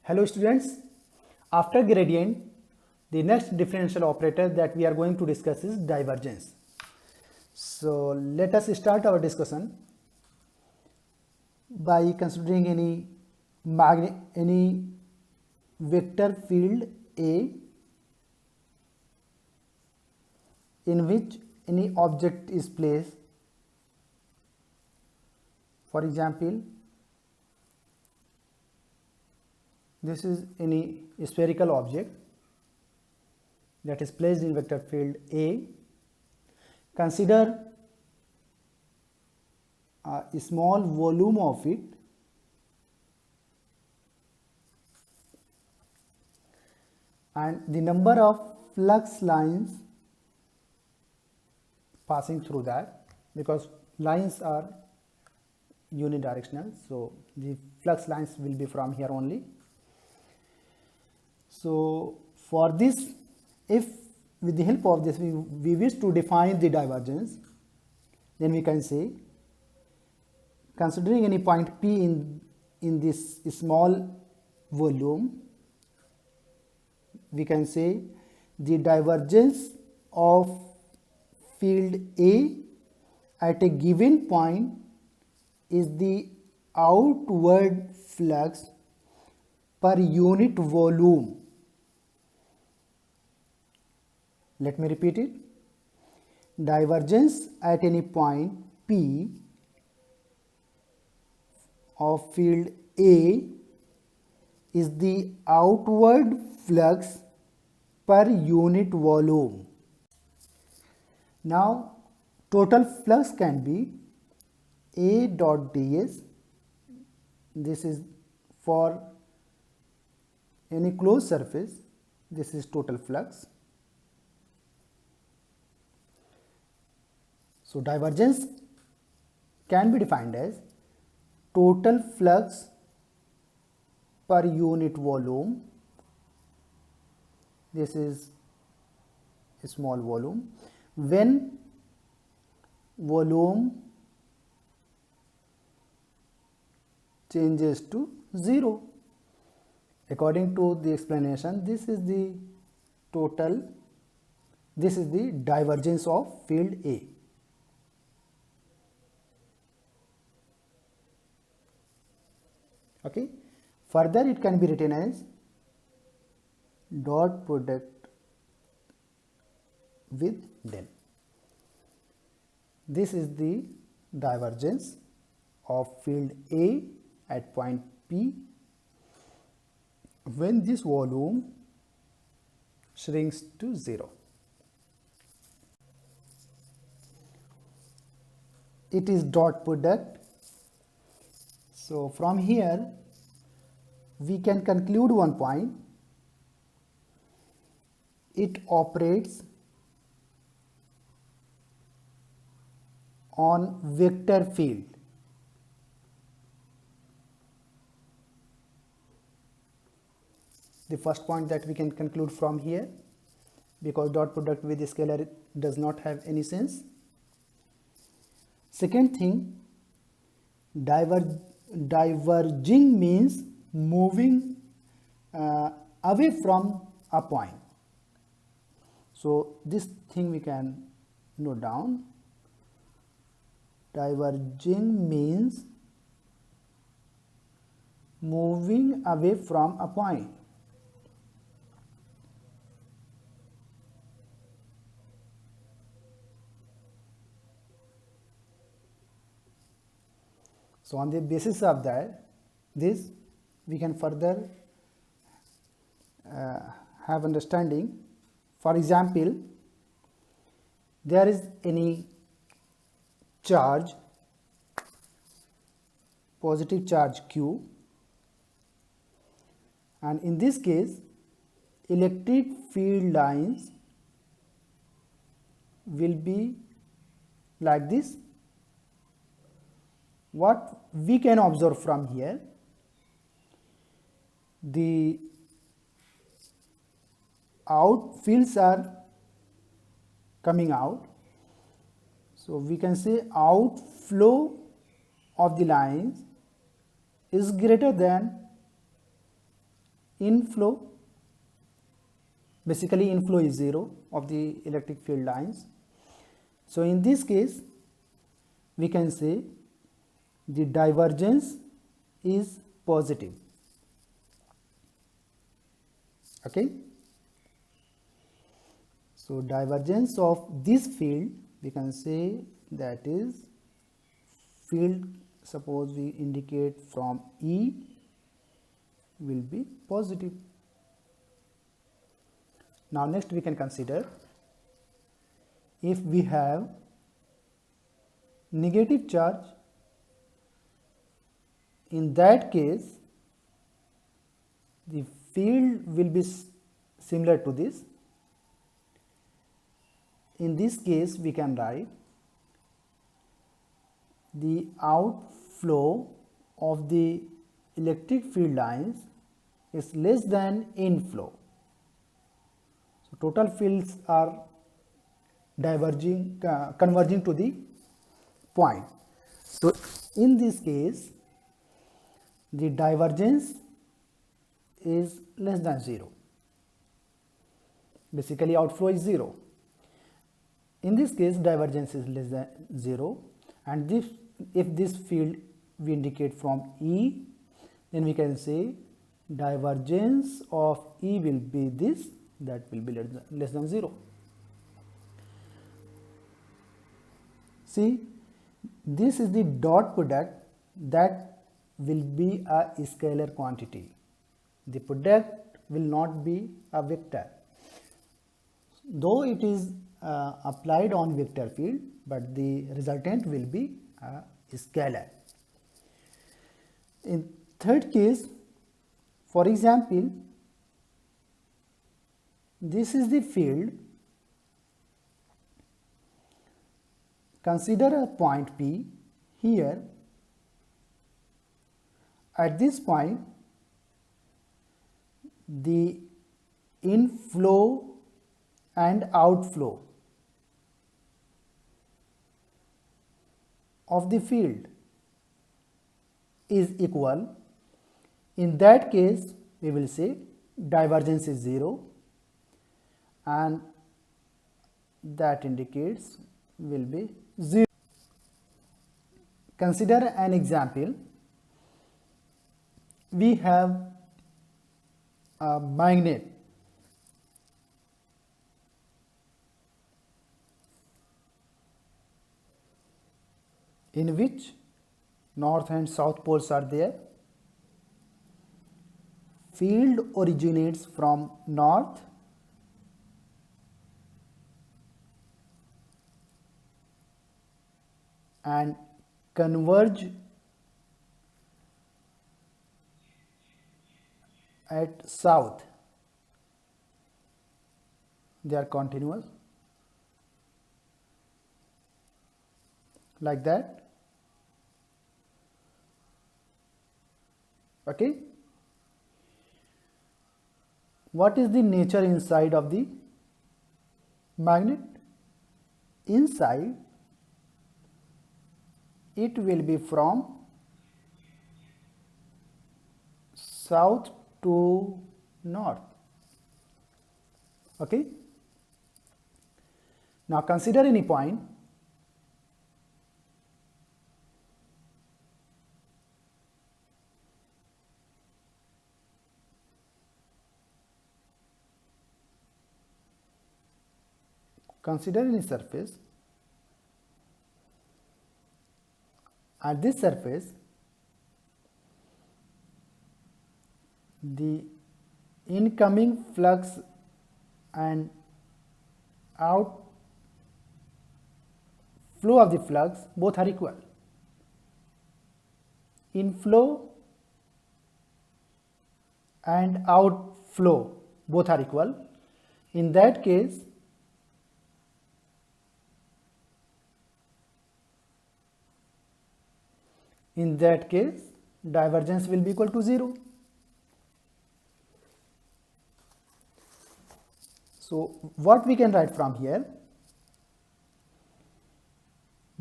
Hello students, after gradient, the next differential operator that we are going to discuss is divergence. So let us start our discussion by considering any vector field A in which any object is placed. For example, this is any spherical object that is placed in vector field A. Consider a small volume of it and the number of flux lines passing through that, because lines are unidirectional, so the flux lines will be from here only. So for this, if with the help of this we wish to define the divergence, then we can say, considering any point P in this small volume, we can say the divergence of field A at a given point is the outward flux per unit volume. Let me repeat it. Divergence at any point P of field A is the outward flux per unit volume. Now, total flux can be A dot ds. This is for any closed surface. This is total flux. So divergence can be defined as total flux per unit volume. This is a small volume. When volume changes to 0. According to the explanation, this is the divergence of field A. Okay. Further, it can be written as dot product with del. This is the divergence of field A at point P when this volume shrinks to 0. It is dot product. So from here we can conclude one point. It operates on vector field. The first point that we can conclude from here, because dot product with the scalar does not have any sense. Second thing, diverging means moving away from a point. So this thing we can note down. Diverging means moving away from a point. So on the basis of this we can further have understanding. For example, there is any charge, positive charge Q, and in this case electric field lines will be like this. What we can observe from here, the fields are coming out. So we can say outflow of the lines is greater than inflow, basically inflow is 0 of the electric field lines. So in this case we can say the divergence is positive. Okay. So divergence of this field, we can say that is field, suppose we indicate from E, will be positive. Now next we can consider if we have negative charge. In that case the field will be similar to this. In this case we can write the outflow of the electric field lines is less than inflow. So total fields are diverging, converging to the point. So in this case the divergence is less than 0. Basically outflow is 0. In this case divergence is less than 0, and this, if this field we indicate from E, then we can say divergence of E will be this, that will be less than 0. See, this is the dot product, that will be a scalar quantity. The product will not be a vector, though it is applied on vector field, but the resultant will be a scalar. In third case, for example, this is the field. Consider a point P here. At this point the inflow and outflow of the field is equal. In that case we will say divergence is 0, and that indicates will be 0. Consider an example. We have a magnet in which north and south poles are there. Field originates from north and converge at south. They are continuous like that. Okay. What is the nature inside of the magnet? Inside it will be from south to north. Okay. Now consider any point. Consider any surface. At this surface, the incoming flux and outflow of the flux both are equal. Inflow and outflow both are equal. In that case, divergence will be equal to 0. So what we can write from here?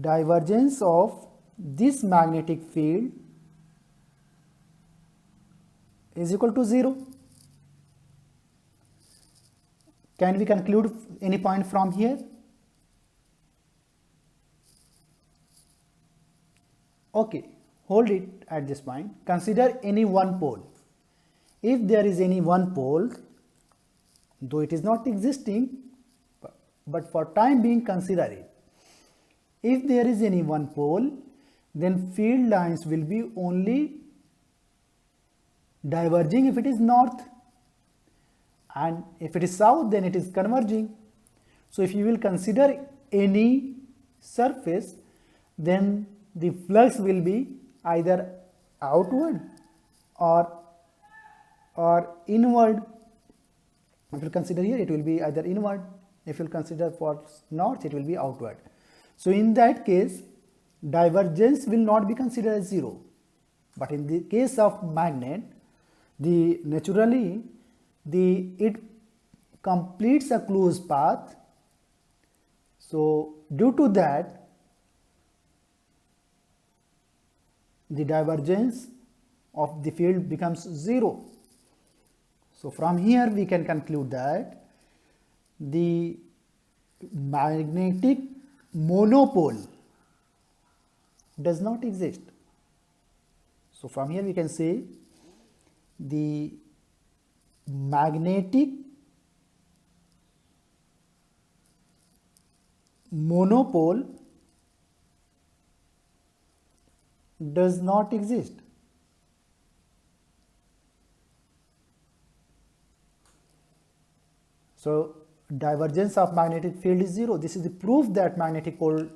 Divergence of this magnetic field is equal to 0. Can we conclude any point from here? Okay, hold it at this point. Consider any one pole. If there is any one pole, though it is not existing, but for time being consider it. If there is any one pole, then field lines will be only diverging if it is north, and if it is south, then it is converging. So if you will consider any surface, then the flux will be either outward or inward. If you consider here, it will be either inward. If you consider for north, it will be outward. So in that case, divergence will not be considered as zero. But in the case of magnet, it completes a closed path. So due to that, the divergence of the field becomes zero. So from here we can conclude that the magnetic monopole does not exist. So from here we can say the magnetic monopole does not exist. So divergence of magnetic field is zero. This is the proof that magnetic pole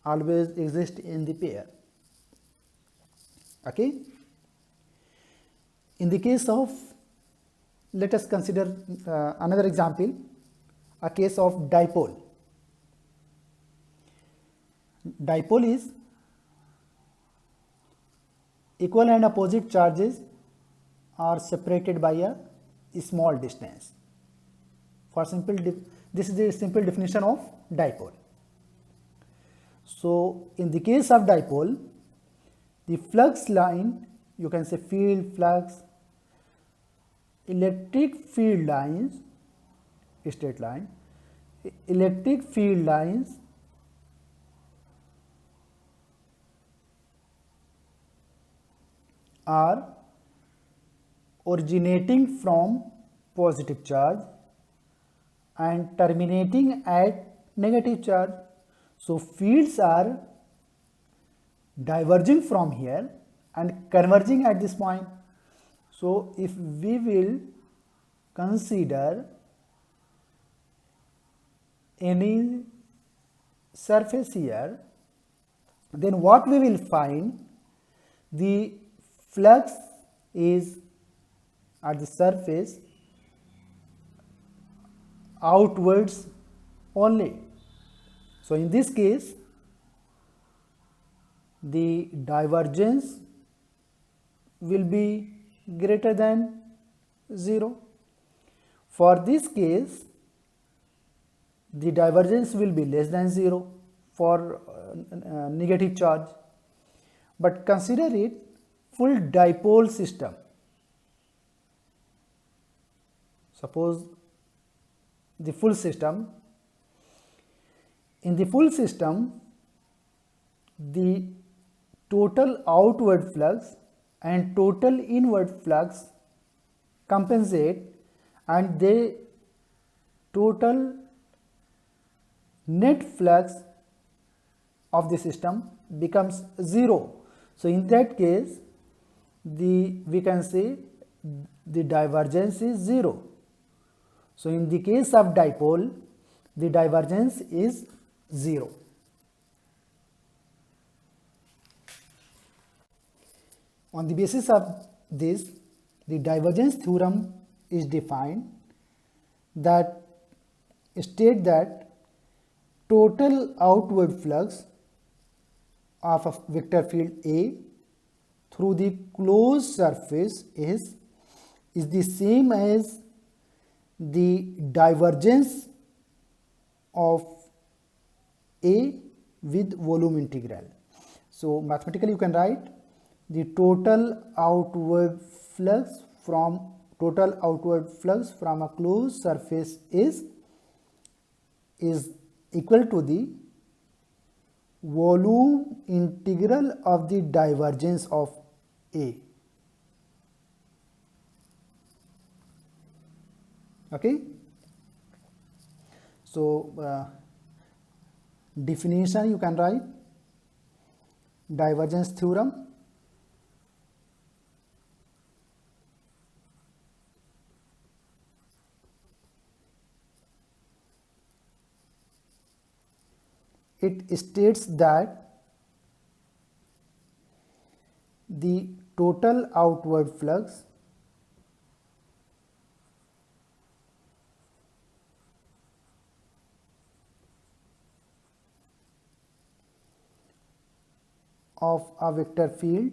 always exist in the pair. Okay. In the case of, let us consider another example, a case of dipole. Dipole is equal and opposite charges are separated by a small distance. For simple, this is the simple definition of dipole. So in the case of dipole, the flux line, you can say field flux, electric field lines, straight line, electric field lines are originating from positive charge and terminating at negative charge. So fields are diverging from here and converging at this point. So if we will consider any surface here, then what we will find, the flux is at the surface outwards only. So in this case, the divergence will be greater than 0. For this case, the divergence will be less than 0 for negative charge. But consider it full dipole system. Suppose the full system. In the full system, the total outward flux and total inward flux compensate, and the total net flux of the system becomes 0. So in that case, we can say the divergence is 0. So in the case of dipole, the divergence is 0. On the basis of this, the divergence theorem is defined that state that total outward flux of a vector field A through the closed surface is the same as the divergence of A with volume integral. So mathematically you can write the total outward flux from total outward flux from a closed surface is equal to the volume integral of the divergence of A. Okay. So, definition you can write: divergence theorem. It states that the total outward flux of a vector field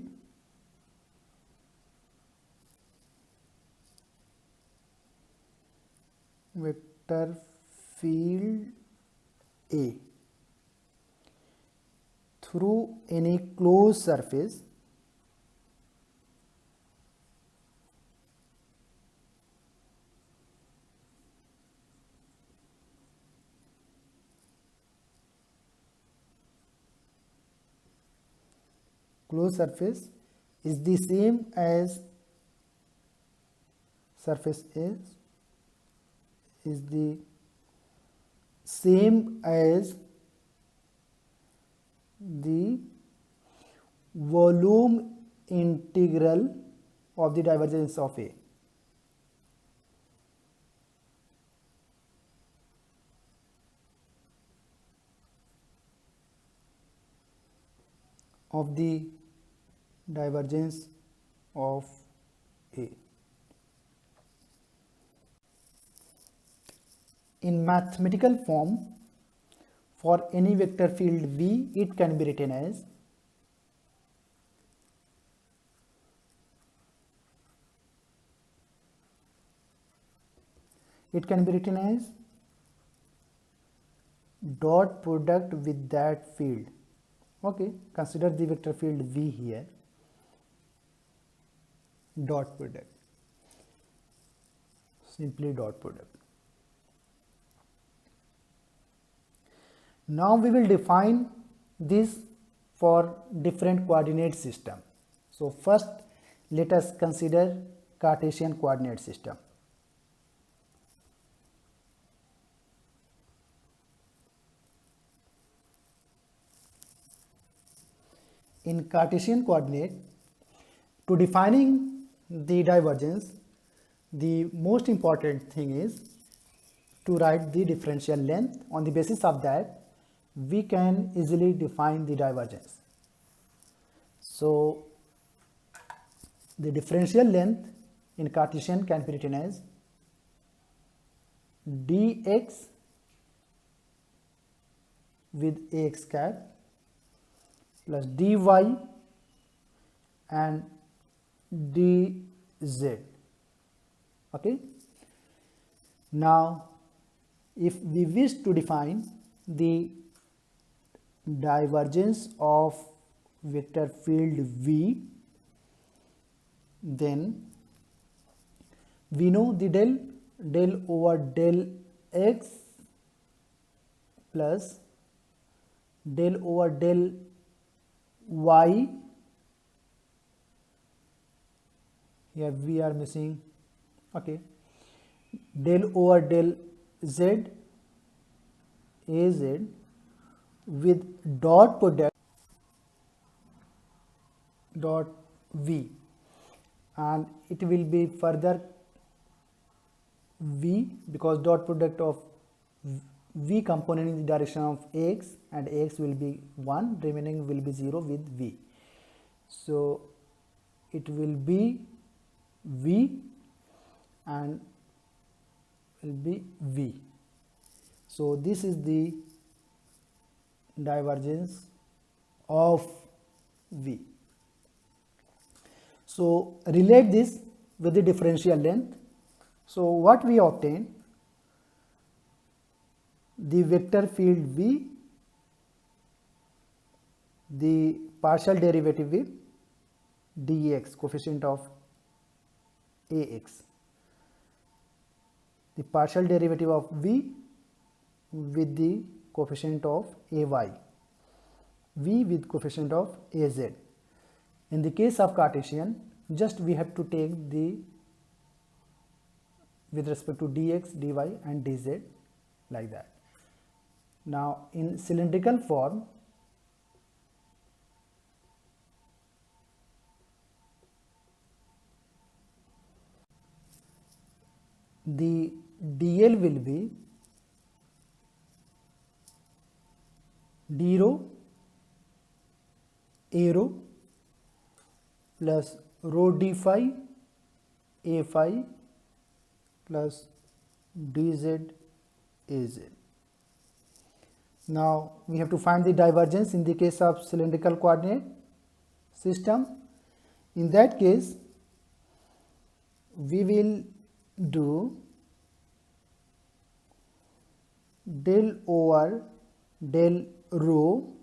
A through any closed surface is the same as surface is the same as the volume integral of the divergence of A. Of the divergence of A. In mathematical form, for any vector field V, it can be written as dot product with that field. Okay, consider the vector field V here, dot product, simply dot product. Now we will define this for different coordinate system. So first let us consider Cartesian coordinate system. In Cartesian coordinate, to defining the divergence, the most important thing is to write the differential length. On the basis of that, we can easily define the divergence. So, the differential length in Cartesian can be written as dx with ax cap plus dy and dz. Okay. Now, if we wish to define the divergence of vector field V, then we know the del over del x plus del over del y. Here we are missing, okay, del over del z az with dot product dot v, and it will be further v because dot product of v component in the direction of x, and x will be 1, remaining will be 0 with v. So it will be v and will be v. So this is the divergence of v. So relate this with the differential length. So what we obtain? The vector field V, the partial derivative with dx, coefficient of ax, the partial derivative of v with the coefficient of ay, v with coefficient of az. In the case of Cartesian, just we have to take the with respect to dx, dy and dz like that. Now in cylindrical form, the dl will be d rho a rho plus rho d phi a phi plus dz az. Now we have to find the divergence in the case of cylindrical coordinate system. In that case, we will do del over del rho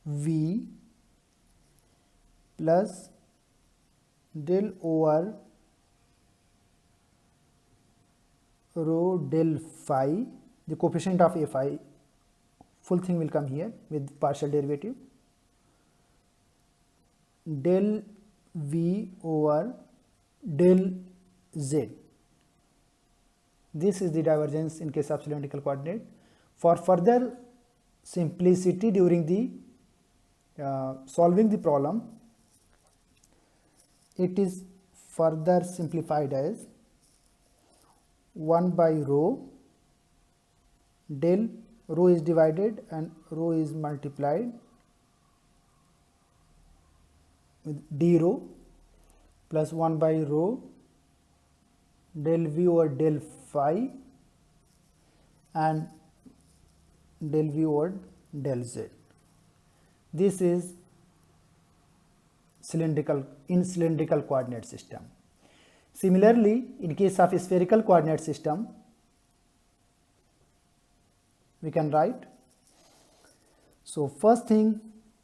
v plus del over rho del phi, the coefficient of a phi, full thing will come here with partial derivative, del v over del z. This is the divergence in case of cylindrical coordinate. For further simplicity during the solving the problem, it is further simplified as 1 by rho, del rho is divided and rho is multiplied with d rho plus 1 by rho del v over del phi and del v over del z. This is cylindrical coordinate system. Similarly, in case of a spherical coordinate system, we can write. So first thing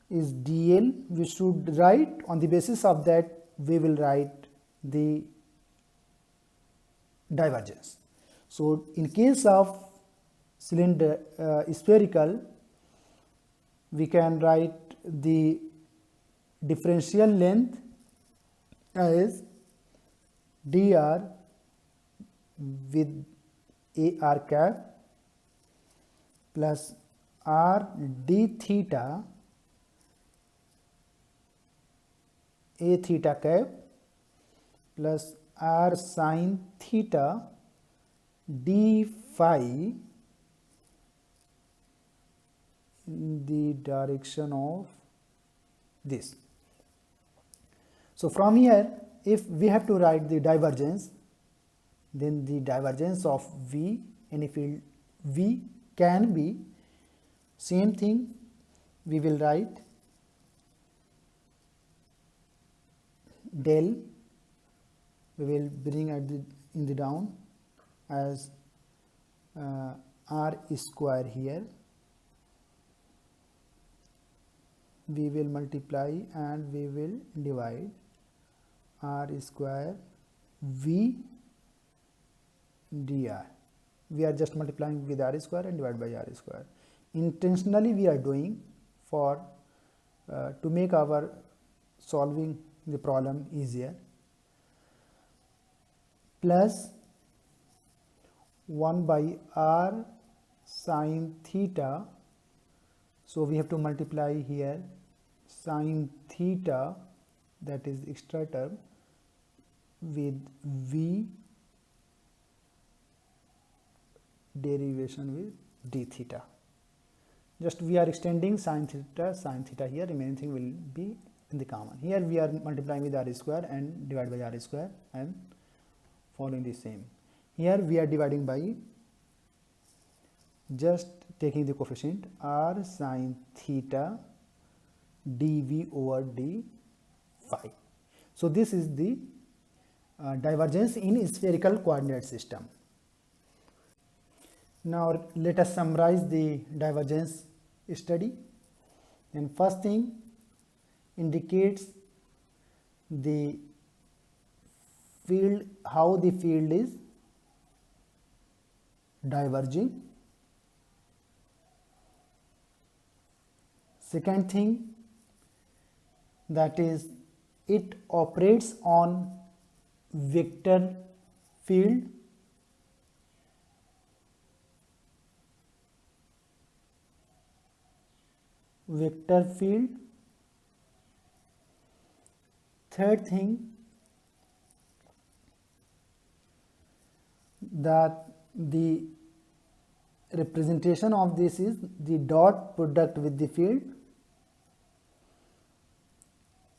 is dl, we should write. On the basis of that, we will write the divergence. So in case of spherical, we can write the differential length as dr with ar cap plus r d theta a theta cap plus r sin theta d phi in the direction of this. So from here, if we have to write the divergence, then the divergence of v, any field v, can be same thing. We will write del, we will bring at the in the down as r square here. We will multiply and we will divide r square v dr. We are just multiplying with r square and divide by r square. Intentionally we are doing for to make our solving the problem easier, plus 1 by r sin theta. So we have to multiply here sin theta, that is extra term, with v derivation with d theta. Just we are extending sin theta here, remaining thing will be in the common. Here we are multiplying with r square and divide by r square and following the same. Here we are dividing by just taking the coefficient r sin theta dv over d phi. So this is the divergence in spherical coordinate system. Now let us summarize the divergence study. And first thing, indicates the field, how the field is diverging. Second thing, that is it operates on vector field. Vector field. Third thing, that the representation of this is the dot product with the field,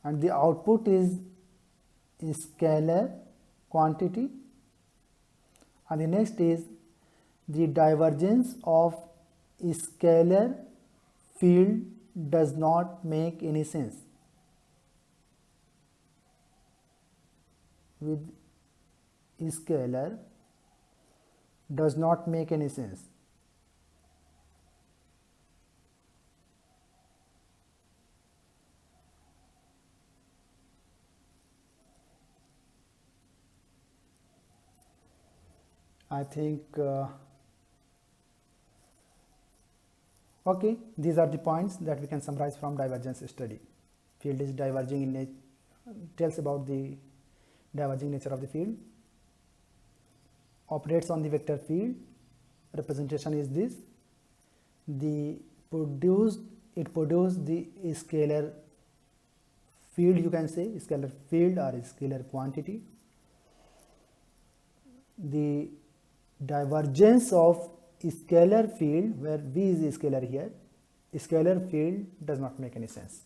and the output is a scalar quantity, and the next is the divergence of a scalar field does not make any sense. With a scalar does not make any sense. I think okay, these are the points that we can summarize from divergence study. Field is diverging in nature, tells about the diverging nature of the field, operates on the vector field, representation is this, it produced the scalar field, you can say scalar field or scalar quantity. The divergence of scalar field, where V is a scalar here, scalar field does not make any sense.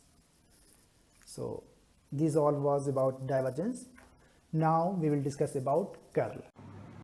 So this all was about divergence. Now we will discuss about curl.